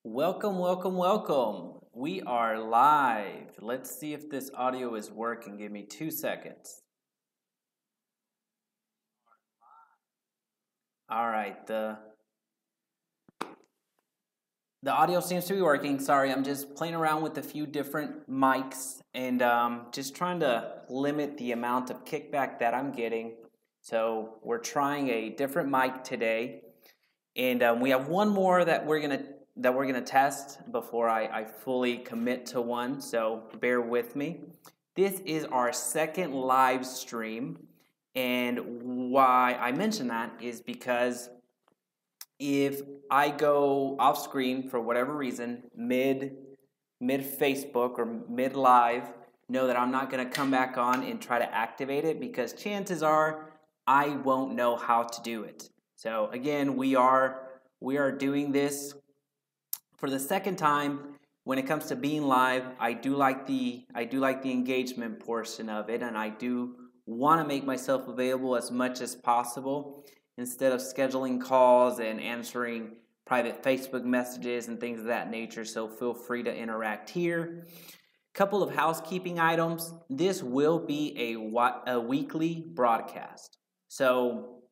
Welcome, welcome, welcome. We are live. Let's see if this audio is working. Give me 2 seconds. All right, the audio seems to be working. Sorry, I'm just playing around with a few different mics and just trying to limit the amount of kickback that I'm getting. So we're trying a different mic today, and we have one more that we're gonna test before I fully commit to one. So bear with me. This is our second live stream, and why I mention that is because if I go off screen for whatever reason, mid Facebook or mid live, know that I'm not going to come back on and try to activate it, because chances are I won't know how to do it. So again, we are doing this for the second time. When it comes to being live, I do like the engagement portion of it, and I do want to make myself available as much as possible, instead of scheduling calls and answering private Facebook messages and things of that nature. So feel free to interact here. Couple of housekeeping items. This will be a weekly broadcast. So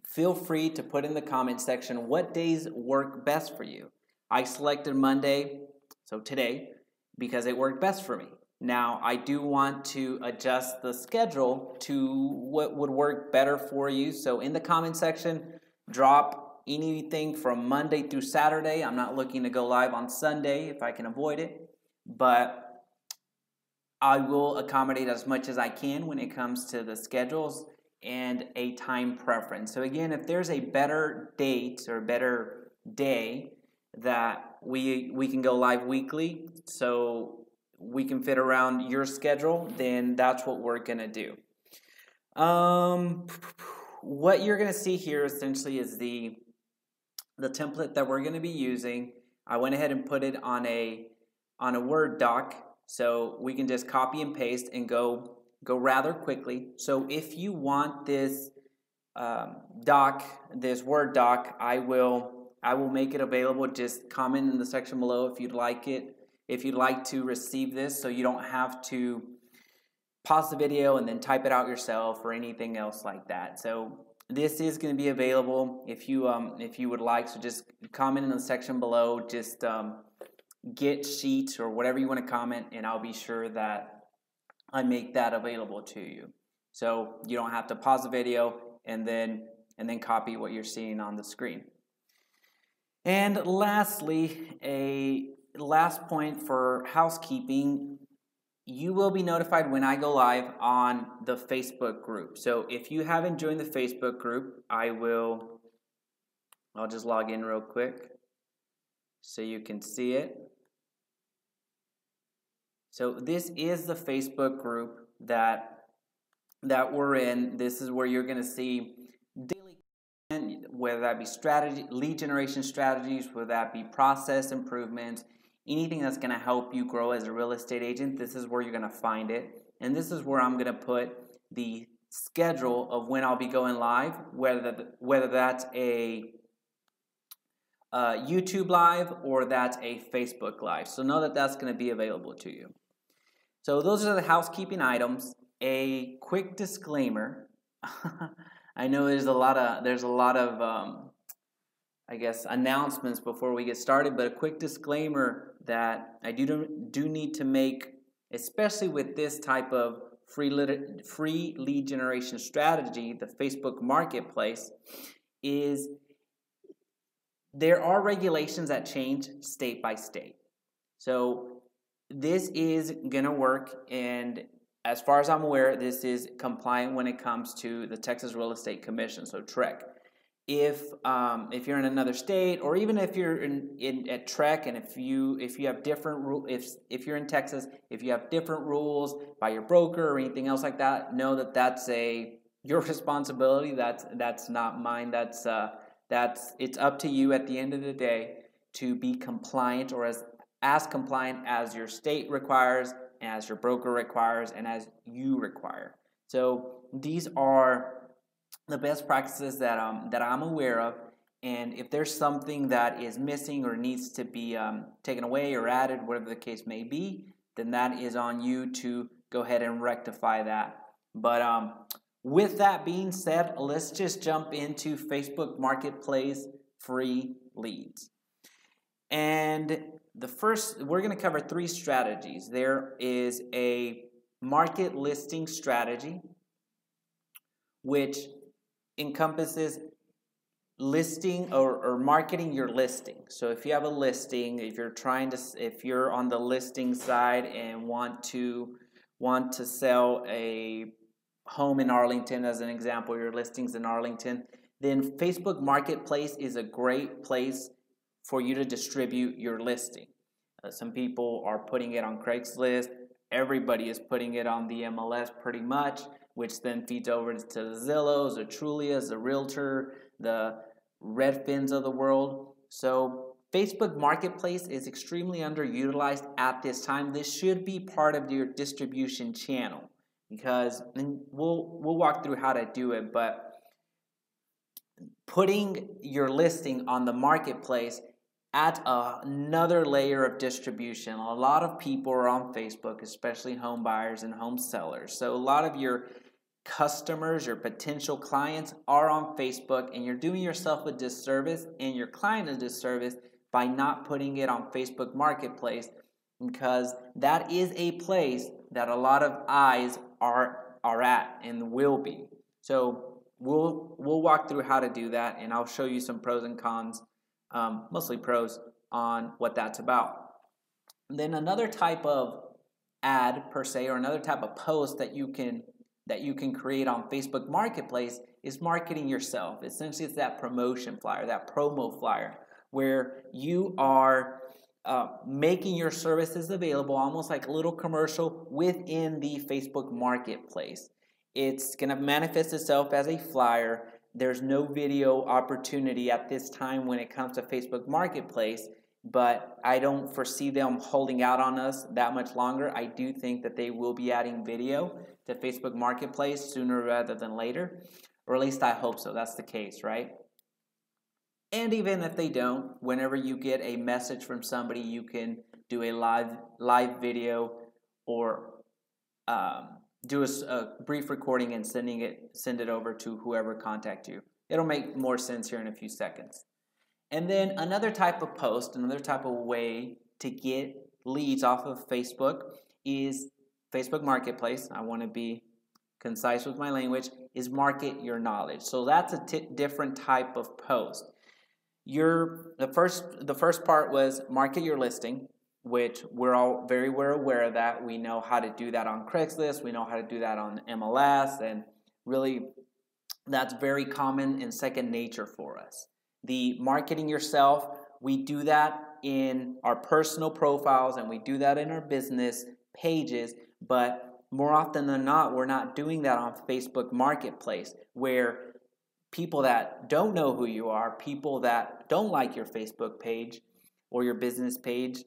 feel free to put in the comment section what days work best for you. I selected Monday, so today, because it worked best for me. Now, I do want to adjust the schedule to what would work better for you. So in the comment section, drop anything from Monday through Saturday. I'm not looking to go live on Sunday if I can avoid it, but I will accommodate as much as I can when it comes to the schedules and a time preference. So again, if there's a better date or better day that we can go live weekly, so we can fit around your schedule, then that's what we're gonna do. What you're gonna see here essentially is the template that we're gonna be using. I went ahead and put it on a Word doc, so we can just copy and paste and go rather quickly. So if you want this this Word doc, I will make it available. Just comment in the section below if you'd like it. If you'd like to receive this, so you don't have to pause the video and then type it out yourself or anything else like that. So this is going to be available if you would like. So just comment in the section below. Just get sheet or whatever you want to comment, and I'll be sure that I make that available to you. So you don't have to pause the video and then copy what you're seeing on the screen. And lastly, a last point for housekeeping: you will be notified when I go live on the Facebook group. So if you haven't joined the Facebook group, I'll just log in real quick so you can see it. So this is the Facebook group that we're in. This is where you're going to see daily content, whether that be lead generation strategies, whether that be process improvements, anything that's going to help you grow as a real estate agent. This is where you're going to find it. And this is where I'm going to put the schedule of when I'll be going live, whether that's a YouTube live or that's a Facebook live. So know that that's going to be available to you. So those are the housekeeping items. A quick disclaimer. I know there's a lot of I guess announcements before we get started, but a quick disclaimer that I do need to make, especially with this type of free lead generation strategy, the Facebook marketplace, is there are regulations that change state by state. So this is going to work, and as far as I'm aware, this is compliant when it comes to the Texas Real Estate Commission, so TREC. If you're in another state, or even if you're at TREC, and if you have different if you're in Texas, if you have different rules by your broker or anything else like that, know that that's your responsibility. That's not mine. It's up to you at the end of the day to be compliant, or as compliant as your state requires, as your broker requires, and as you require. So these are the best practices that I'm aware of, And if there's something that is missing or needs to be taken away or added, whatever the case may be, then that is on you to go ahead and rectify that. But with that being said, let's just jump into Facebook Marketplace free leads. And we're going to cover 3 strategies. There is a market listing strategy, which encompasses listing or marketing your listing. So if you have a listing, if you're on the listing side and want to sell a home in Arlington, as an example, your listings in Arlington, then Facebook Marketplace is a great place for you to distribute your listing. Some people are putting it on Craigslist. Everybody is putting it on the MLS pretty much, which then feeds over to the Zillows, the Trulias, the Realtor, the Redfins of the world. So Facebook Marketplace is extremely underutilized at this time. This should be part of your distribution channel, because, and we'll walk through how to do it, but putting your listing on the marketplace adds another layer of distribution. A lot of people are on Facebook, especially home buyers and home sellers. So a lot of your customers, your potential clients are on Facebook, and you're doing yourself a disservice and your client a disservice by not putting it on Facebook Marketplace, because that is a place that a lot of eyes are at and will be. So we'll walk through how to do that, and I'll show you some pros and cons, mostly pros, on what that's about. And then another type of ad per se, or another type of post that you can create on Facebook Marketplace is marketing yourself. Essentially, it's that promotion flyer, that promo flyer, where you are making your services available, almost like a little commercial within the Facebook Marketplace. It's going to manifest itself as a flyer. There's no video opportunity at this time when it comes to Facebook Marketplace, but I don't foresee them holding out on us that much longer. I do think that they will be adding video to Facebook Marketplace sooner rather than later, or at least I hope so. That's the case, right? And even if they don't, whenever you get a message from somebody, you can do a live video, or do a brief recording and send it over to whoever contact you. It'll make more sense here in a few seconds. And then another type of post, another type of way to get leads off of Facebook is Facebook Marketplace. I want to be concise with my language, is market your knowledge. So that's a different type of post. The first part was market your listing, which we're all very well aware of that. We know how to do that on Craigslist. We know how to do that on MLS, and really that's very common and second nature for us. The marketing yourself, we do that in our personal profiles and we do that in our business pages, but more often than not, we're not doing that on Facebook Marketplace, where people that don't know who you are, people that don't like your Facebook page or your business page,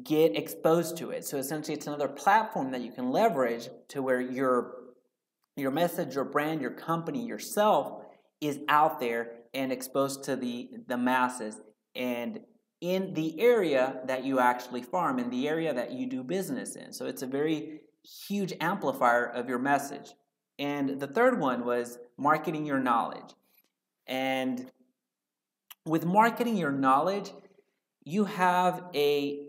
get exposed to it. So essentially it's another platform that you can leverage to where your message, your brand, your company, yourself is out there and exposed to the masses, and in the area that you actually farm, in the area that you do business in. So it's a very huge amplifier of your message. And the third one was marketing your knowledge. And with marketing your knowledge, you have a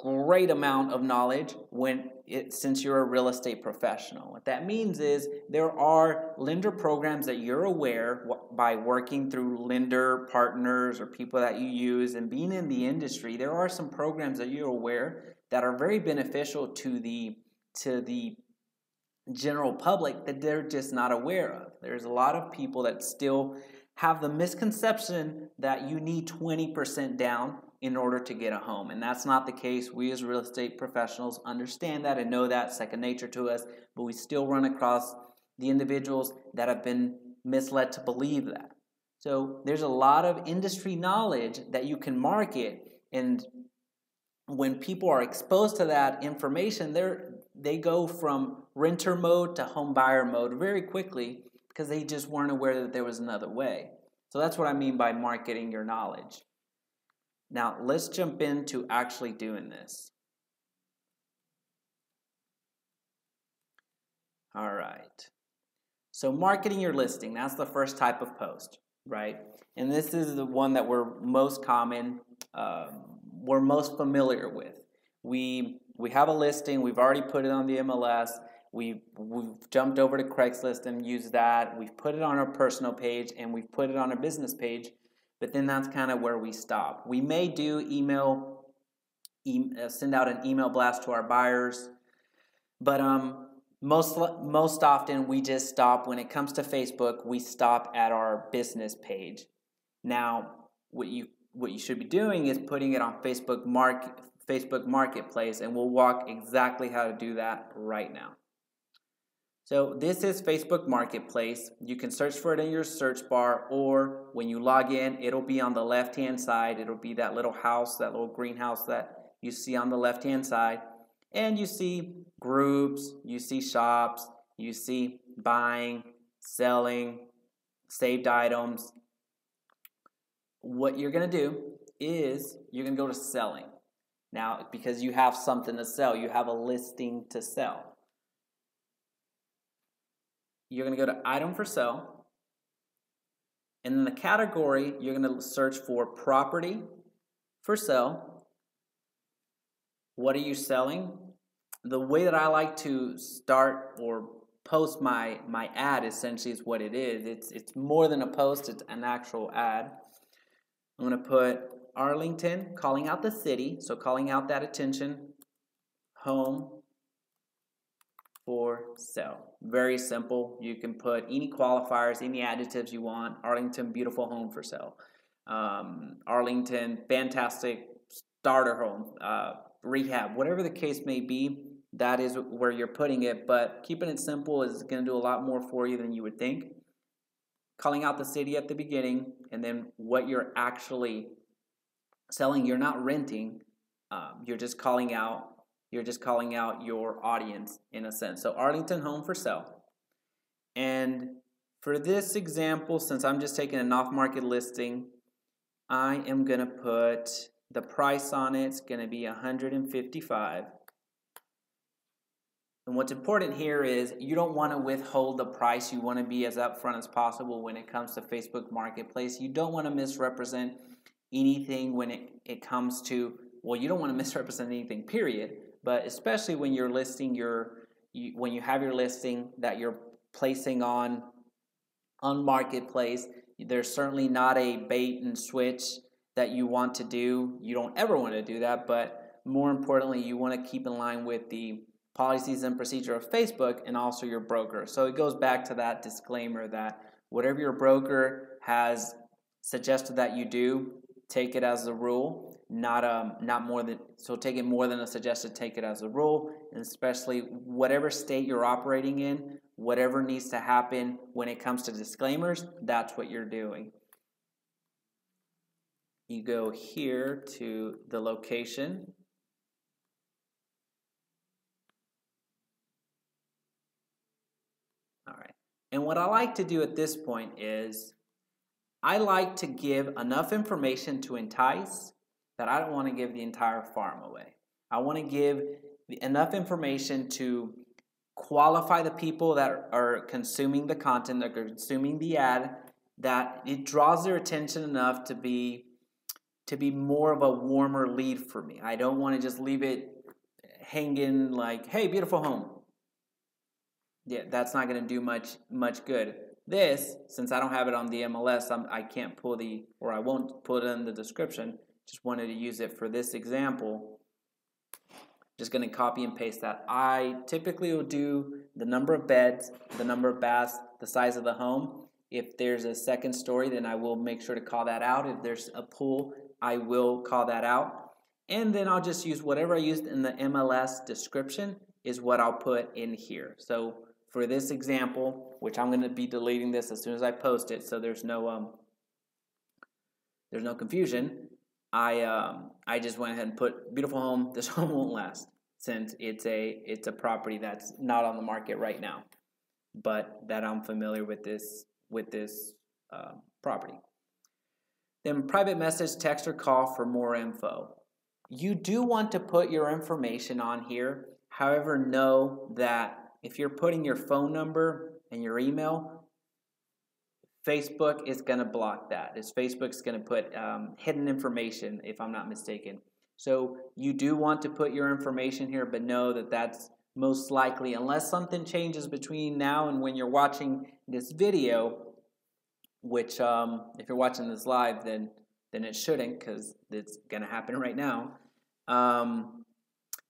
great amount of knowledge since you're a real estate professional. What that means is there are lender programs that you're aware by working through lender partners or people that you use and being in the industry. There are some programs that you're aware that are very beneficial to the general public that they're just not aware of. There's a lot of people that still have the misconception that you need 20% down in order to get a home. And that's not the case. We as real estate professionals understand that and know that, second nature to us, but we still run across the individuals that have been misled to believe that. So there's a lot of industry knowledge that you can market, and when people are exposed to that information, they go from renter mode to home buyer mode very quickly because they just weren't aware that there was another way. So that's what I mean by marketing your knowledge. Now, let's jump into actually doing this. All right. So marketing your listing, that's the first type of post, right? And this is the one that we're most common, we're most familiar with. We have a listing, we've already put it on the MLS, we've jumped over to Craigslist and used that, we've put it on our personal page, and we've put it on our business page, but then that's kind of where we stop. We may do send out an email blast to our buyers, but most often we just stop. When it comes to Facebook, we stop at our business page. Now, what you should be doing is putting it on Facebook Marketplace, and we'll walk exactly how to do that right now. So this is Facebook Marketplace. You can search for it in your search bar, or when you log in, it'll be on the left-hand side. It'll be that little house, that little greenhouse that you see on the left-hand side. And you see groups, you see shops, you see buying, selling, saved items. What you're going to do is you're going to go to selling. Now, because you have something to sell, you have a listing to sell. You're going to go to item for sale. And in the category, you're going to search for property for sale. What are you selling? The way that I like to start or post my ad essentially is what it is. It's more than a post, it's an actual ad. I'm going to put Arlington, calling out the city, so calling out that attention, home for sale. Very simple. You can put any qualifiers, any adjectives you want. Arlington, beautiful home for sale. Arlington, fantastic starter home. Rehab, whatever the case may be, that is where you're putting it, but keeping it simple is going to do a lot more for you than you would think. Calling out the city at the beginning, and then what you're actually selling. You're not renting, you're just calling out your audience in a sense. So Arlington home for sale. And for this example, since I'm just taking an off-market listing, I am going to put the price on it's going to be $155. And what's important here is you don't want to withhold the price. You want to be as upfront as possible when it comes to Facebook Marketplace. You don't want to misrepresent anything when it comes to, well, you don't want to misrepresent anything, period. But especially when you're listing when you have your listing that you're placing on Marketplace, there's certainly not a bait and switch that you want to do. You don't ever want to do that, but more importantly, you want to keep in line with the policies and procedure of Facebook and also your broker. So it goes back to that disclaimer that whatever your broker has suggested that you do, take it as a rule, not more than, so take it more than a suggested, take it as a rule, and especially whatever state you're operating in, whatever needs to happen when it comes to disclaimers, that's what you're doing. You go here to the location. All right. And what I like to do at this point is I like to give enough information to entice, that I don't want to give the entire farm away. I want to give enough information to qualify the people that are consuming the content, that are consuming the ad, that it draws their attention enough to be more of a warmer lead for me. I don't want to just leave it hanging like, hey, beautiful home. Yeah, that's not going to do much good. This, since I don't have it on the MLS, I can't pull I won't put it in the description. Just wanted to use it for this example. Just going to copy and paste that. I typically will do the number of beds, the number of baths, the size of the home. If there's a second story, then I will make sure to call that out. If there's a pool, I will call that out. And then I'll just use whatever I used in the MLS description is what I'll put in here. So for this example, which I'm going to be deleting this as soon as I post it, so there's no confusion. I just went ahead and put beautiful home. This home won't last, since it's a property that's not on the market right now, but that I'm familiar with this property. Then private message, text, or call for more info. You do want to put your information on here. However, know that if you're putting your phone number and your email, Facebook is going to block that. Facebook's going to put hidden information, if I'm not mistaken. So you do want to put your information here, but know that that's most likely, unless something changes between now and when you're watching this video, which if you're watching this live, then it shouldn't, because it's going to happen right now.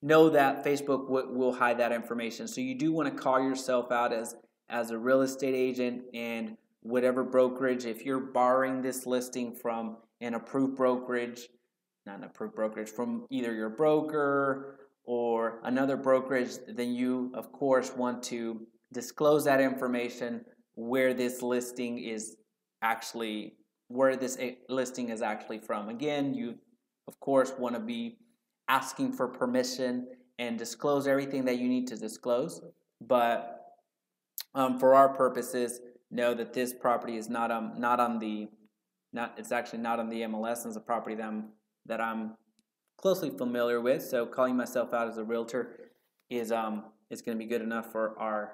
Know that Facebook will hide that information. So you do want to call yourself out as a real estate agent, and whatever brokerage, if you're borrowing this listing from an approved brokerage, not an approved brokerage, from either your broker or another brokerage, then you, of course, want to disclose that information where this listing is actually from. Again, you, of course, want to be asking for permission and disclose everything that you need to disclose. But for our purposes, know that this property is it's actually not on the MLS. It's a property that I'm closely familiar with. So calling myself out as a realtor is going to be good enough for our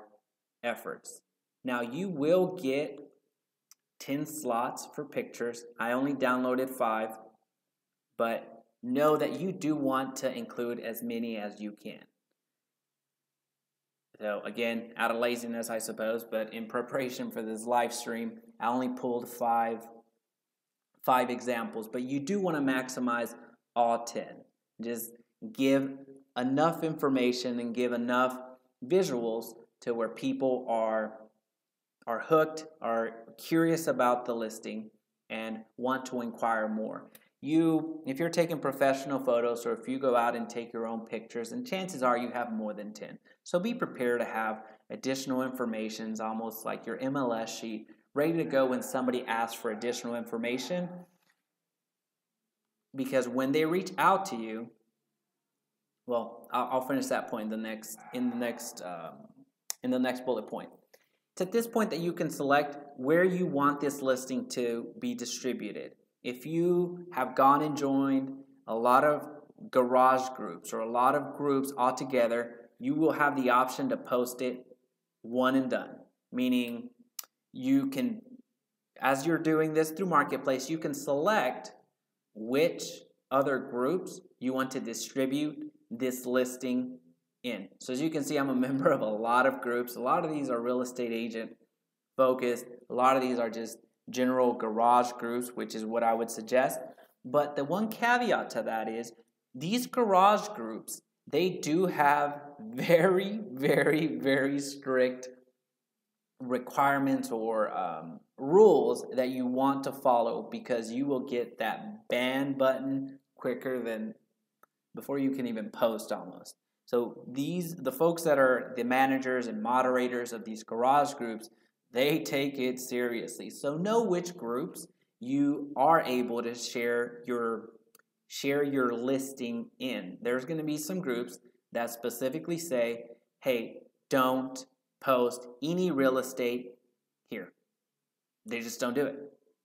efforts. Now you will get 10 slots for pictures. I only downloaded 5, but know that you do want to include as many as you can. So again, out of laziness, I suppose, but in preparation for this live stream, I only pulled 5 examples, but you do want to maximize all 10. Just give enough information and give enough visuals to where people are hooked, are curious about the listing, and want to inquire more. If you're taking professional photos, or if you go out and take your own pictures, and chances are you have more than 10. So be prepared to have additional information, almost like your MLS sheet, ready to go when somebody asks for additional information. Because when they reach out to you, well, I'll finish that point in the next bullet point. It's at this point that you can select where you want this listing to be distributed. If you have gone and joined a lot of garage groups or a lot of groups all together, you will have the option to post it one and done. Meaning you can, as you're doing this through Marketplace, you can select which other groups you want to distribute this listing in. So as you can see, I'm a member of a lot of groups. A lot of these are real estate agent focused. A lot of these are just general garage groups, which is what I would suggest. But the one caveat to that is these garage groups, they do have very, very, very strict requirements or rules that you want to follow, because you will get that ban button quicker than before you can even post almost. So the folks that are the managers and moderators of these garage groups, they take it seriously. So know which groups you are able to share your listing in. There's going to be some groups that specifically say, hey, don't post any real estate here. They just don't do it.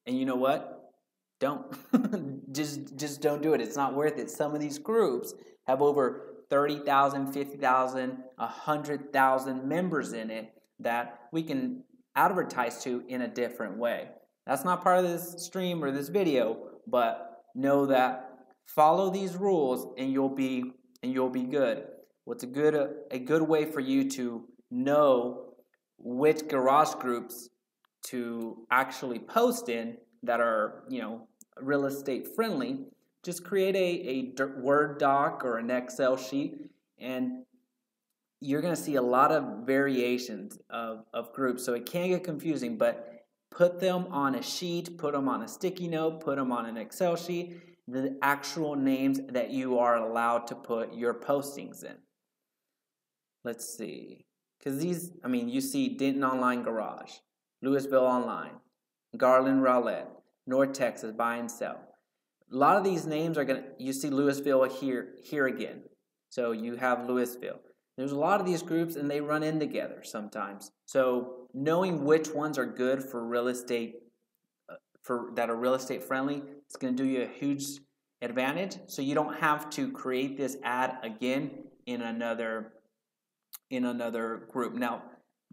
And you know what? Don't. just don't do it. It's not worth it. Some of these groups have over 30,000, 50,000, 100,000 members in it that we can advertise to in a different way. That's not part of this stream or this video, but know that follow these rules and you'll be good. What's a good way for you to know which garage groups to actually post in that are, real estate friendly? Just create a Word doc or an Excel sheet, and you're going to see a lot of variations of groups. So it can get confusing, but put them on a sheet, put them on a sticky note, put them on an Excel sheet, the actual names that you are allowed to put your postings in. Let's see. Because you see Denton Online Garage, Louisville Online, Garland Rowlett, North Texas Buy and Sell. A lot of these names you see Louisville here again. So you have Louisville. There's a lot of these groups and they run in together sometimes. So knowing which ones are good for real estate that are real estate friendly, it's going to do you a huge advantage. So you don't have to create this ad again in another group. Now,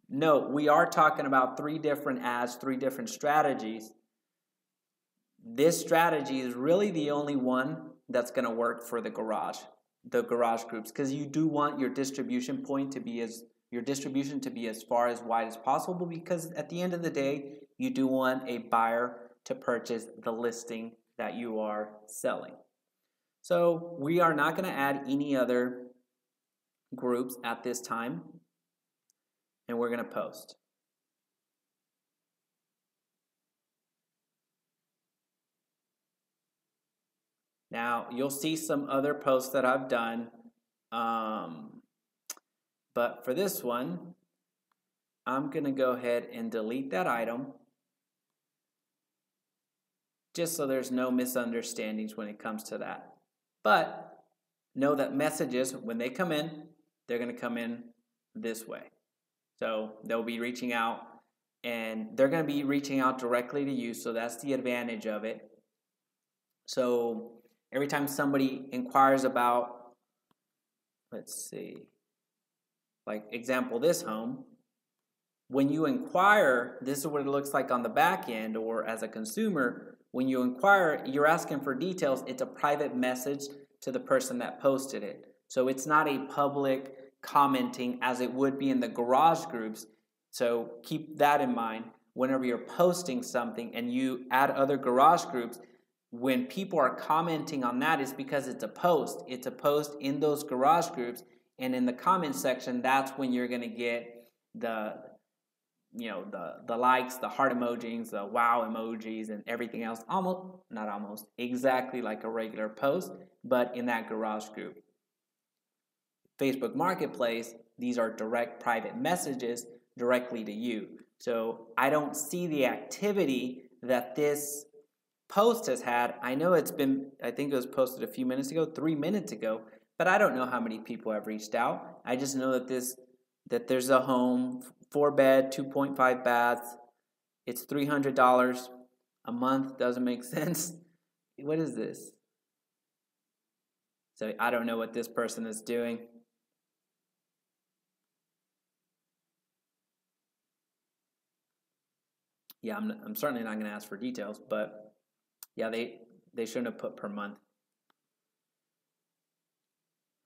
note, we are talking about 3 different ads, 3 different strategies. This strategy is really the only one that's going to work for the garage groups, because you do want your distribution point to be as far as wide as possible, because at the end of the day, you do want a buyer to purchase the listing that you are selling. So we are not going to add any other groups at this time, and we're going to post. Now, you'll see some other posts that I've done, but for this one, I'm going to go ahead and delete that item, just so there's no misunderstandings when it comes to that. But know that messages, when they come in, they're going to come in this way. So they'll be reaching out, and they're going to be reaching out directly to you, so that's the advantage of it. So every time somebody inquires about, let's see, like example, this home, when you inquire, this is what it looks like on the back end, or as a consumer, when you inquire, you're asking for details. It's a private message to the person that posted it. So it's not a public commenting as it would be in the garage groups. So keep that in mind whenever you're posting something and you add other garage groups. When people are commenting on that, it's because it's a post. It's a post in those garage groups, and in the comment section, that's when you're going to get the likes, the heart emojis, the wow emojis, and everything else. Exactly like a regular post, but in that garage group. Facebook Marketplace, these are direct private messages directly to you. So I don't see the activity that this post has had. I know I think it was posted a few minutes ago, 3 minutes ago, but I don't know how many people have reached out. I just know that there's a home, 4-bed, 2.5 baths. It's $300 a month. Doesn't make sense. What is this? So I don't know what this person is doing. Yeah, I'm certainly not going to ask for details, but yeah, they shouldn't have put per month.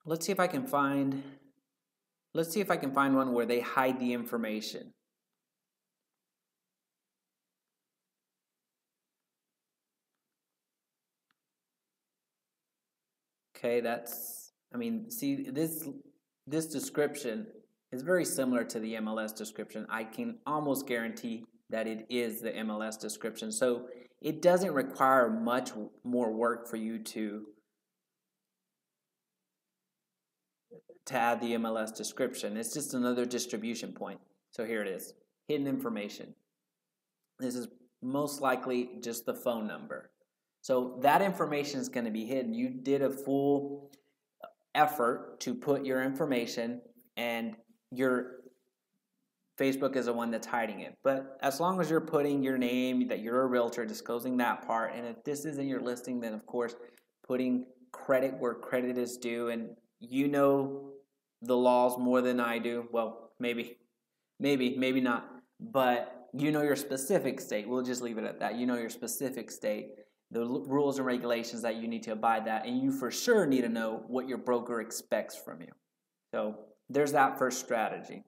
Let's see if I can find one where they hide the information. Okay, see, this description is very similar to the MLS description. I can almost guarantee that it is the MLS description. So it doesn't require much more work for you to add the MLS description. It's just another distribution point. So here it is, hidden information. This is most likely just the phone number. So that information is going to be hidden. You did a full effort to put your information, and your Facebook is the one that's hiding it. But as long as you're putting your name, that you're a realtor, disclosing that part, and if this isn't your listing, then of course putting credit where credit is due. And you know the laws more than I do. Well, maybe not. But you know your specific state. We'll just leave it at that. You know your specific state, the rules and regulations that you need to abide that, and you for sure need to know what your broker expects from you. So there's that first strategy.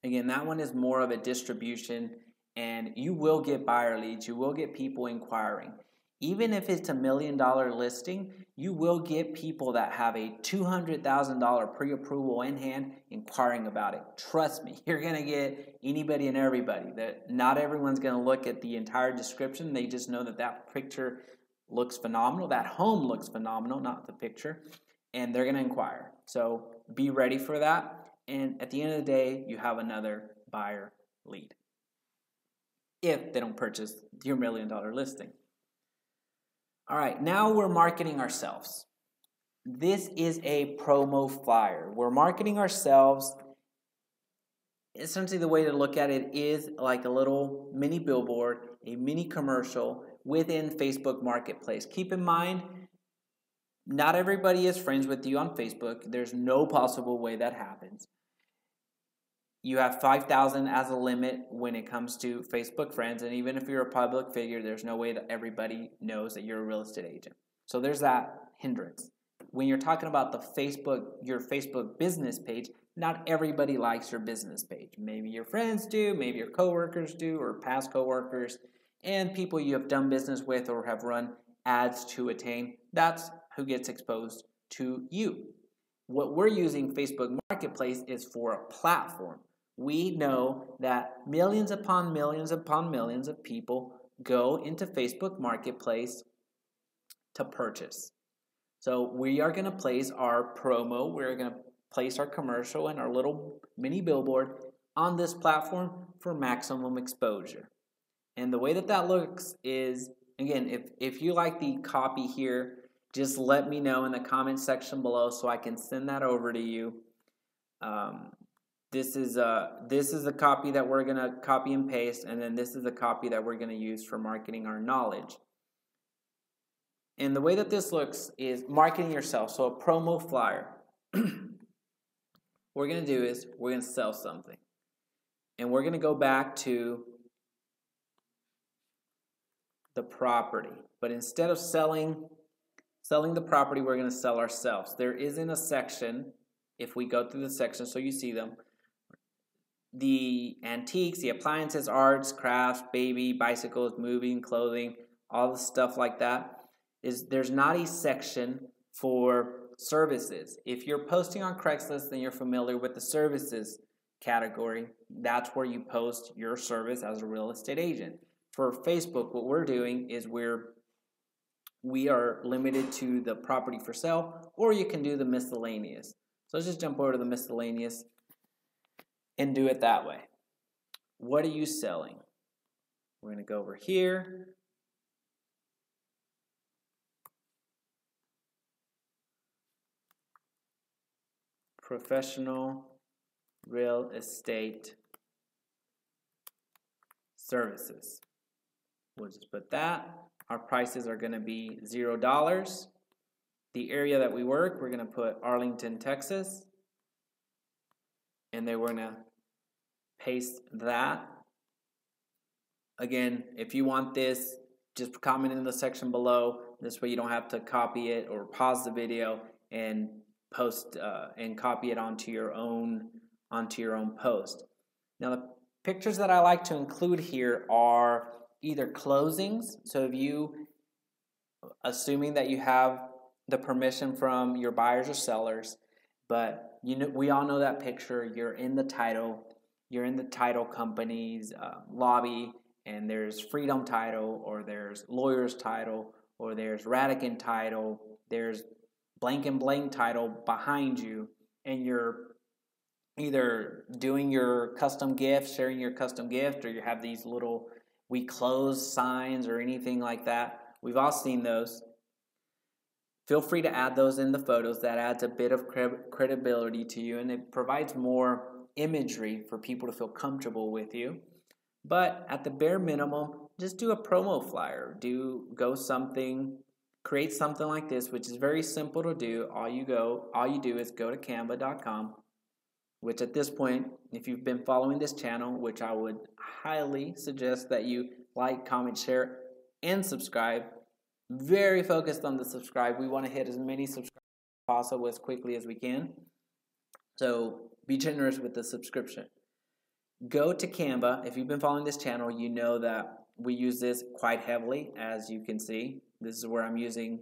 Again, that one is more of a distribution, and you will get buyer leads. You will get people inquiring. Even if it's $1 million listing, you will get people that have a $200,000 pre-approval in hand inquiring about it. Trust me, you're going to get anybody and everybody. Not everyone's going to look at the entire description. They just know that picture looks phenomenal. That home looks phenomenal, not the picture. And they're going to inquire. So be ready for that. And at the end of the day, you have another buyer lead if they don't purchase your $1 million listing. All right, now we're marketing ourselves. This is a promo flyer. We're marketing ourselves. essentially the way to look at it is like a little mini billboard, a mini commercial within Facebook Marketplace. Keep in mind, not everybody is friends with you on Facebook. There's no possible way that happens. You have 5,000 as a limit when it comes to Facebook friends, and even if you're a public figure, there's no way that everybody knows that you're a real estate agent. So there's that hindrance. When you're talking about your Facebook business page, not everybody likes your business page. Maybe your friends do, maybe your coworkers do, or past coworkers, and people you have done business with or have run ads to attain. That's who gets exposed to you. What we're using Facebook Marketplace is for a platform. We know that millions upon millions upon millions of people go into Facebook Marketplace to purchase. So we are going to place our promo, we're going to place our commercial and our little mini billboard on this platform for maximum exposure. And the way that that looks is, again, if you like the copy here, just let me know in the comment section below so I can send that over to you. This is a copy that we're going to copy and paste, and then this is a copy that we're going to use for marketing our knowledge. And the way that this looks is marketing yourself. So a promo flyer. What we're going to do is we're going to sell something. And we're going to go back to the property. But instead of selling the property, we're going to sell ourselves. There isn't a section, if we go through the section so you see them, the antiques, the appliances, arts, crafts, baby, bicycles, moving, clothing, all the stuff like that, there's not a section for services. If you're posting on Craigslist and you're familiar with the services category, that's where you post your service as a real estate agent. For Facebook, what we're doing is we are limited to the property for sale, or you can do the miscellaneous. So let's just jump over to the miscellaneous and do it that way. What are you selling? We're going to go over here. Professional real estate services. We'll just put that. Our prices are going to be $0. The area that we work, we're going to put Arlington, Texas. And then we're going to paste that. Again, if you want this, just comment in the section below. This way you don't have to copy it or pause the video and post and copy it onto your own post. Now the pictures that I like to include here are either closings. So if you, assuming that you have the permission from your buyers or sellers, but we all know that picture. You're in the title company's lobby, and there's Freedom Title, or there's Lawyer's Title, or there's Radican Title, there's blank and blank title behind you, and you're either doing your custom gift, sharing your custom gift, or you have these little "we close" signs or anything like that. We've all seen those. Feel free to add those in the photos. That adds a bit of credibility to you, and it provides more imagery for people to feel comfortable with you. But at the bare minimum, just do a promo flyer. Create something like this, which is very simple to do. All you do is go to canva.com, which at this point, if you've been following this channel, which I would highly suggest that you like, comment, share, and subscribe. Very focused on the subscribe. We want to hit as many subscribers as possible as quickly as we can. So be generous with the subscription. Go to Canva. If you've been following this channel, you know that we use this quite heavily, as you can see. This is what I'm using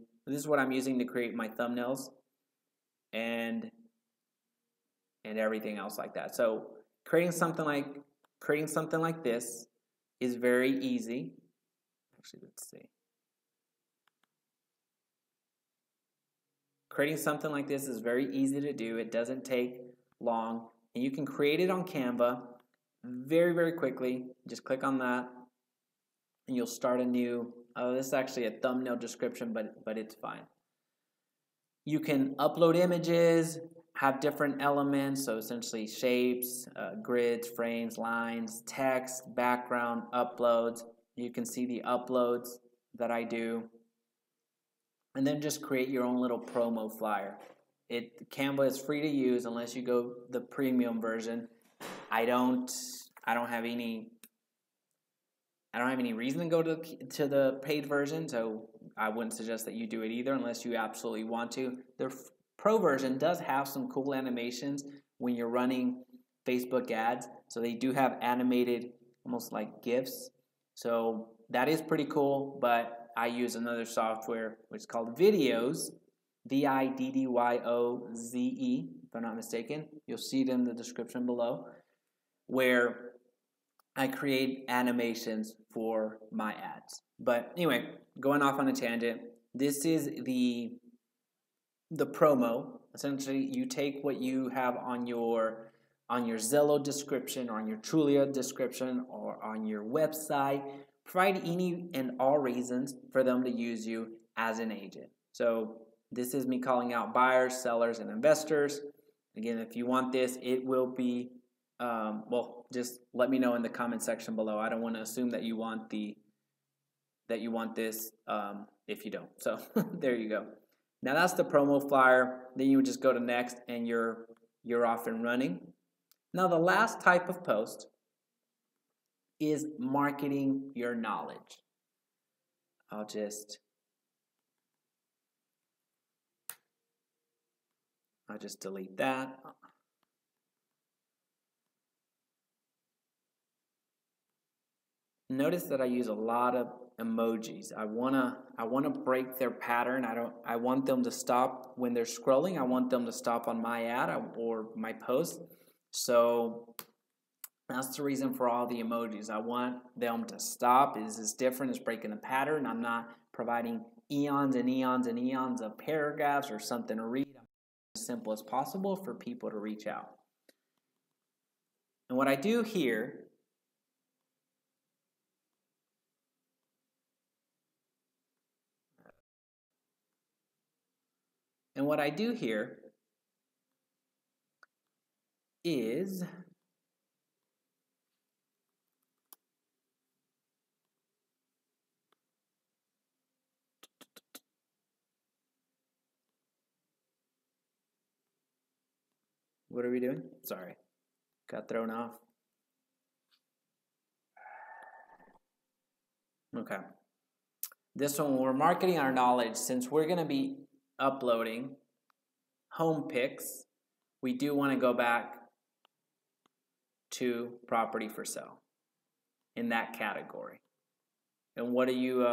to create my thumbnails and everything else like that. So creating something like this is very easy. Actually, let's see. Creating something like this is very easy to do. It doesn't take long, and you can create it on Canva very, very quickly. Just click on that, and you'll start a new. This is actually a thumbnail description, but it's fine. You can upload images have different elements, so essentially shapes, grids, frames, lines, text, background, uploads. You can see the uploads that I do. And then just create your own little promo flyer. Canva is free to use unless you go the premium version. I don't have any reason to go to the paid version, so I wouldn't suggest that you do it either unless you absolutely want to. The Pro version does have some cool animations when you're running Facebook ads. So they do have animated, almost like GIFs. So that is pretty cool, but I use another software which is called Videos, Vidyoze, if I'm not mistaken. You'll see it in the description below, where I create animations for my ads. But anyway, going off on a tangent, this is the promo. Essentially, you take what you have on your Zillow description or on your Trulia description or on your website, provide any and all reasons for them to use you as an agent. So this is me calling out buyers, sellers, and investors. Again, if you want this, it will be, well, just let me know in the comment section below. I don't want to assume that you want this if you don't. So there you go. Now that's the promo flyer. Then you would just go to next and you're off and running. Now the last type of post is marketing your knowledge. I'll just delete that. Notice that I use a lot of emojis. I wanna break their pattern. I want them to stop when they're scrolling. I want them to stop on my ad or my post. So that's the reason for all the emojis. I want them to stop. Is this different? It's breaking the pattern. I'm not providing eons and eons and eons of paragraphs or something to read. I'm as simple as possible for people to reach out. And what I do here is what are we doing? Sorry, got thrown off. Okay. This one, we're marketing our knowledge. Since we're going to be uploading home pics, we do want to go back to property for sale in that category. And what do you,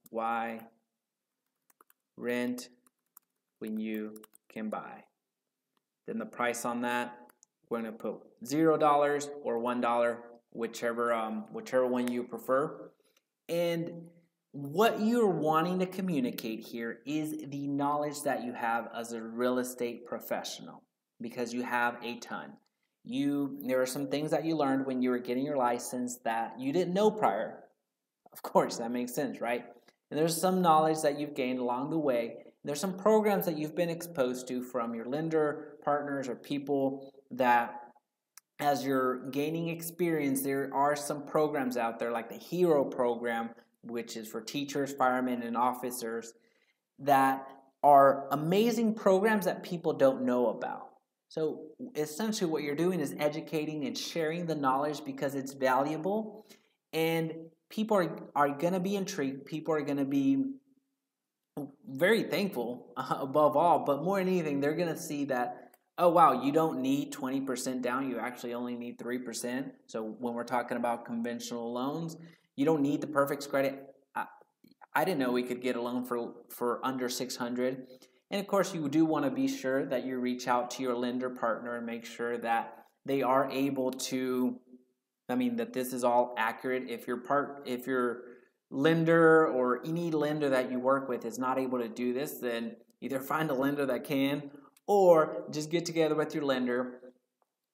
why rent when you can buy? Then the price on that, we're going to put $0 or $1, whichever one you prefer. And what you're wanting to communicate here is the knowledge that you have as a real estate professional, because you have a ton. There are some things that you learned when you were getting your license that you didn't know prior. Of course, that makes sense, right? And there's some knowledge that you've gained along the way. There's some programs that you've been exposed to from your lender partners or people that, as you're gaining experience, there are some programs out there like the HERO program, which is for teachers, firemen, and officers, that are amazing programs that people don't know about. So essentially what you're doing is educating and sharing the knowledge because it's valuable, and people are going to be intrigued. People are going to be very thankful above all, but more than anything, they're going to see that, oh wow, you don't need 20% down, you actually only need 3%. So when we're talking about conventional loans, you don't need the perfect credit. I didn't know we could get a loan for under 600. And of course, you do want to be sure that you reach out to your lender partner and make sure that they are able to, that this is all accurate. If your lender or any lender that you work with is not able to do this, then either find a lender that can, or just get together with your lender,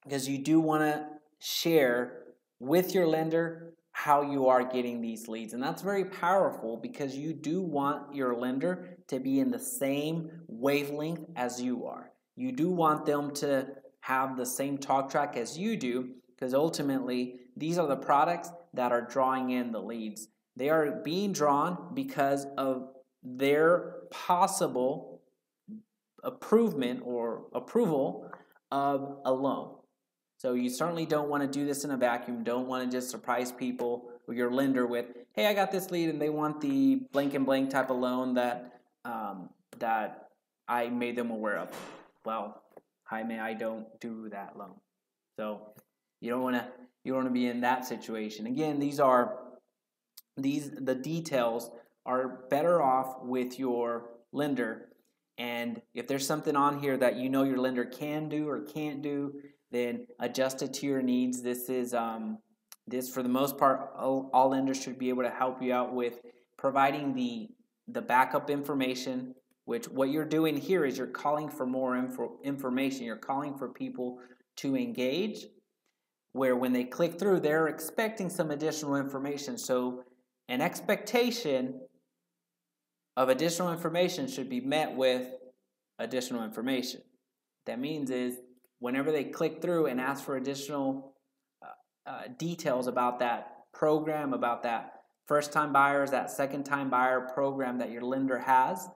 because you do want to share with your lender how you are getting these leads. And that's very powerful because you do want your lender to be in the same wavelength as you are. You do want them to have the same talk track as you do, because ultimately these are the products that are drawing in the leads. They are being drawn because of their possible approval of a loan. So you certainly don't want to do this in a vacuum. Don't want to just surprise people or your lender with, hey, I got this lead and they want the blank and blank type of loan that I made them aware of. Well, Jaime, I don't do that loan. So you don't want to be in that situation. Again, the details are better off with your lender. And if there's something on here that you know your lender can do or can't do, then adjust it to your needs. This for the most part, all lenders should be able to help you out with providing the backup information, which what you're doing here is you're calling for more information. You're calling for people to engage, where when they click through, they're expecting some additional information. So an expectation of additional information should be met with additional information. What that means is whenever they click through and ask for additional details about that program, about that first-time buyers, that second-time buyer program that your lender has,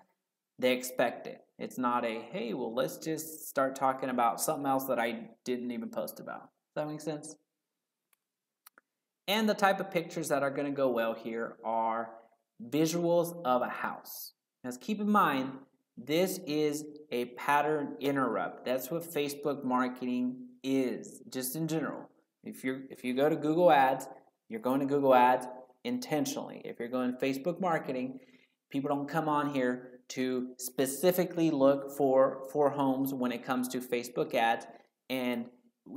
they expect it. It's not a, hey, well, let's just start talking about something else that I didn't even post about. Does that make sense? And the type of pictures that are going to go well here are visuals of a house. Now, keep in mind, this is a pattern interrupt. That's what Facebook marketing is, just in general. If you go to Google Ads, you're going to Google Ads intentionally. If you're going Facebook marketing, people don't come on here to specifically look for homes when it comes to Facebook ads. And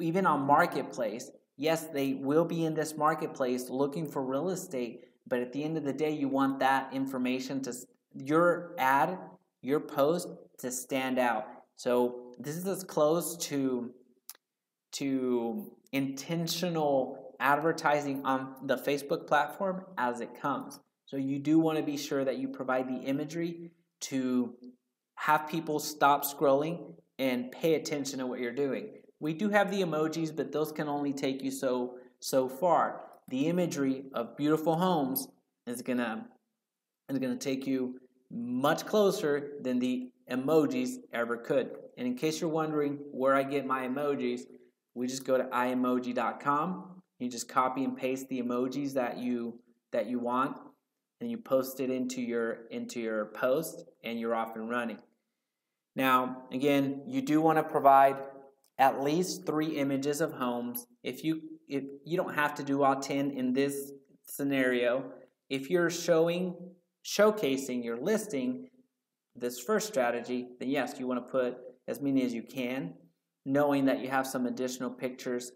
even on Marketplace, yes, they will be in this marketplace looking for real estate, but at the end of the day, you want that information to your ad, your post to stand out. So this is as close to intentional advertising on the Facebook platform as it comes. So you do want to be sure that you provide the imagery to have people stop scrolling and pay attention to what you're doing. We do have the emojis, but those can only take you so far. The imagery of beautiful homes is gonna take you much closer than the emojis ever could. And in case you're wondering where I get my emojis, we just go to iemoji.com. You just copy and paste the emojis that you want, and you post it into your post, and you're off and running. Now, again, you do want to provide at least 3 images of homes. If you don't have to do all 10 in this scenario, if you're showcasing your listing, this first strategy, then yes, you want to put as many as you can, knowing that you have some additional pictures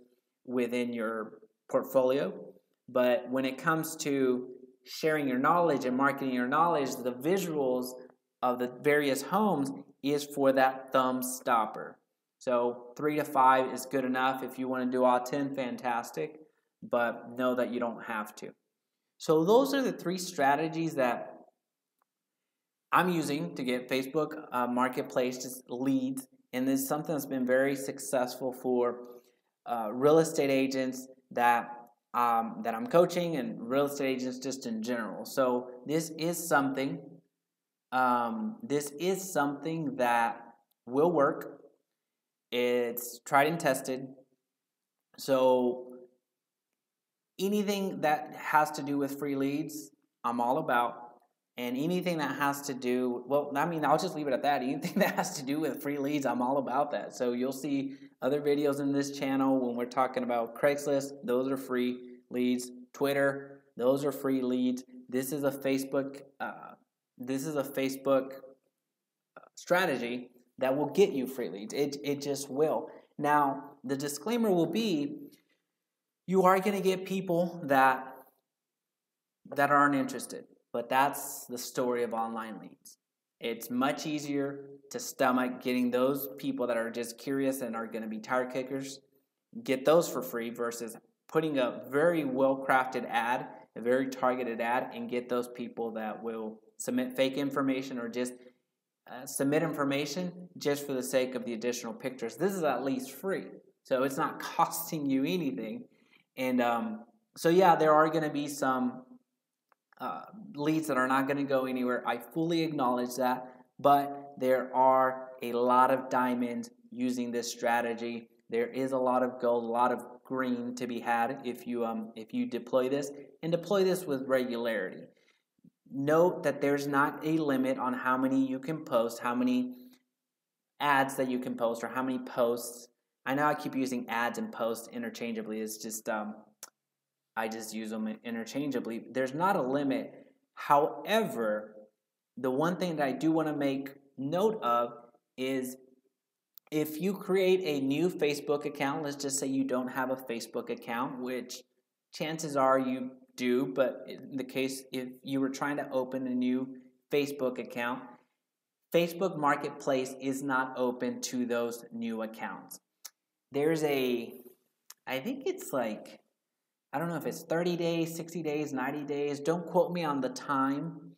within your portfolio. But when it comes to sharing your knowledge and marketing your knowledge, the visuals of the various homes is for that thumb stopper. So 3 to 5 is good enough. If you want to do all 10, fantastic, but know that you don't have to. So those are the 3 strategies that I'm using to get Facebook Marketplace leads, and this is something that's been very successful for real estate agents that I'm coaching and real estate agents just in general. So this is something that will work. It's tried and tested. So anything that has to do with free leads, I'm all about. And anything that has to do, well, I mean, I'll just leave it at that. Anything that has to do with free leads, I'm all about that. So you'll see other videos in this channel when we're talking about Craigslist. Those are free leads. Twitter, those are free leads. This is a Facebook strategy that will get you free leads. It just will. Now, the disclaimer will be, you are going to get people that aren't interested. But that's the story of online leads. It's much easier to stomach getting those people that are just curious and are going to be tire kickers, get those for free versus putting a very well-crafted ad, a very targeted ad, and get those people that will submit fake information or just submit information just for the sake of the additional pictures. This is at least free, so it's not costing you anything. And so yeah, there are going to be some leads that are not going to go anywhere. I fully acknowledge that, but there are a lot of diamonds using this strategy. There is a lot of gold, a lot of green to be had if you deploy this, and deploy this with regularity. Note that there's not a limit on how many you can post, how many ads that you can post, or how many posts. I know I keep using ads and posts interchangeably. It's just I just use them interchangeably. There's not a limit. However, the one thing that I do want to make note of is if you create a new Facebook account, let's just say you don't have a Facebook account, which chances are you do, but in the case if you were trying to open a new Facebook account, Facebook Marketplace is not open to those new accounts. There's I think it's like, I don't know if it's 30 days, 60 days, 90 days. Don't quote me on the time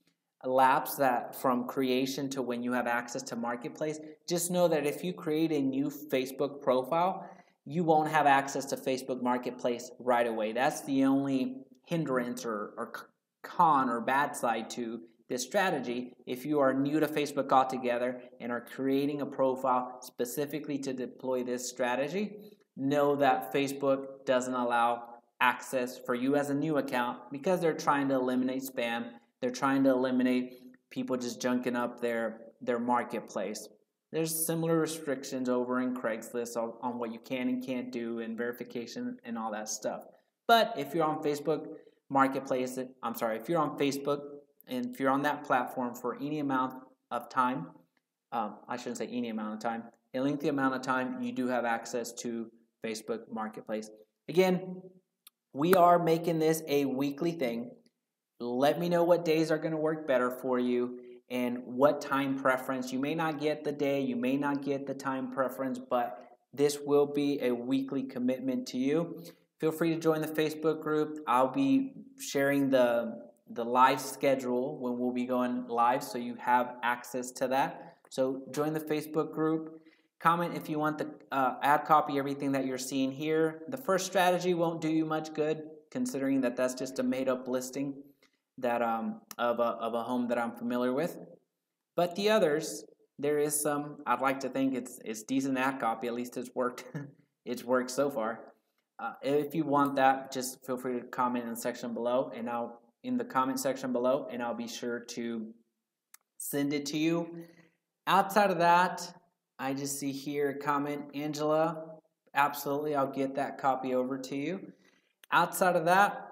lapse that from creation to when you have access to Marketplace. Just know that if you create a new Facebook profile, you won't have access to Facebook Marketplace right away. That's the only hindrance or con or bad side to this strategy. If you are new to Facebook altogether and are creating a profile specifically to deploy this strategy, know that Facebook doesn't allow access for you as a new account because they're trying to eliminate spam. They're trying to eliminate people just junking up their marketplace. There's similar restrictions over in Craigslist on what you can and can't do and verification and all that stuff. But if you're on Facebook Marketplace, if you're on Facebook and if you're on that platform for any amount of time, I shouldn't say any amount of time, a lengthy amount of time, you do have access to Facebook Marketplace. Again, we are making this a weekly thing. Let me know what days are going to work better for you and what time preference. You may not get the day, you may not get the time preference, but this will be a weekly commitment to you. Feel free to join the Facebook group. I'll be sharing the live schedule when we'll be going live, so you have access to that. So join the Facebook group. Comment if you want the ad copy, everything that you're seeing here. The first strategy won't do you much good, considering that that's just a made-up listing that of a home that I'm familiar with. But the others, there is some. I'd like to think it's decent ad copy. At least it's worked. It's worked so far. If you want that, just feel free to comment in the section below, and I'll be sure to send it to you. Outside of that, I just see here a comment, Angela. Absolutely, I'll get that copy over to you. Outside of that,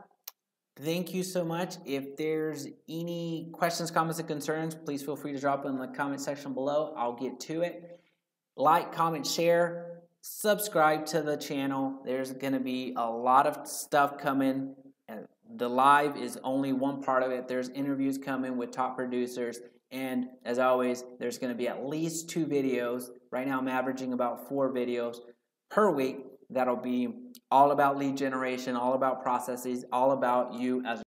thank you so much. If there's any questions, comments, and concerns, please feel free to drop it in the comment section below. I'll get to it. Like, comment, share, subscribe to the channel. There's going to be a lot of stuff coming. The live is only one part of it. There's interviews coming with top producers. And as always, there's going to be at least 2 videos. Right now I'm averaging about 4 videos per week. That'll be all about lead generation, all about processes, all about you as